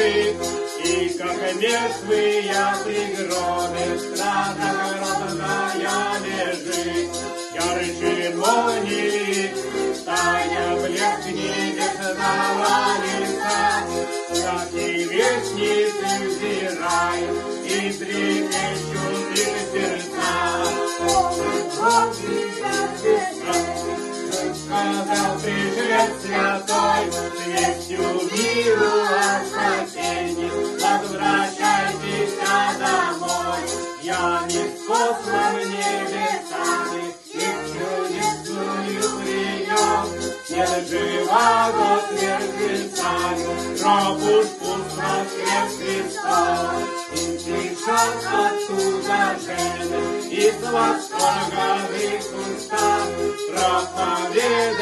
лежит, и как мертвые преграды страдная родная лежит. Ярче молнии, тая блеск небесного лица, Сладкие вестницы взирают и трепещут их сердца. Бог сказал пришлет святой, вестью миру о спасении, возвращайтесь домой. Я не послан небесами, их чудесную прием. Нет живого мертвецами, гроб уж пуст, воскрес Христос. И пришел оттуда жены, из восторга в их устах проповедует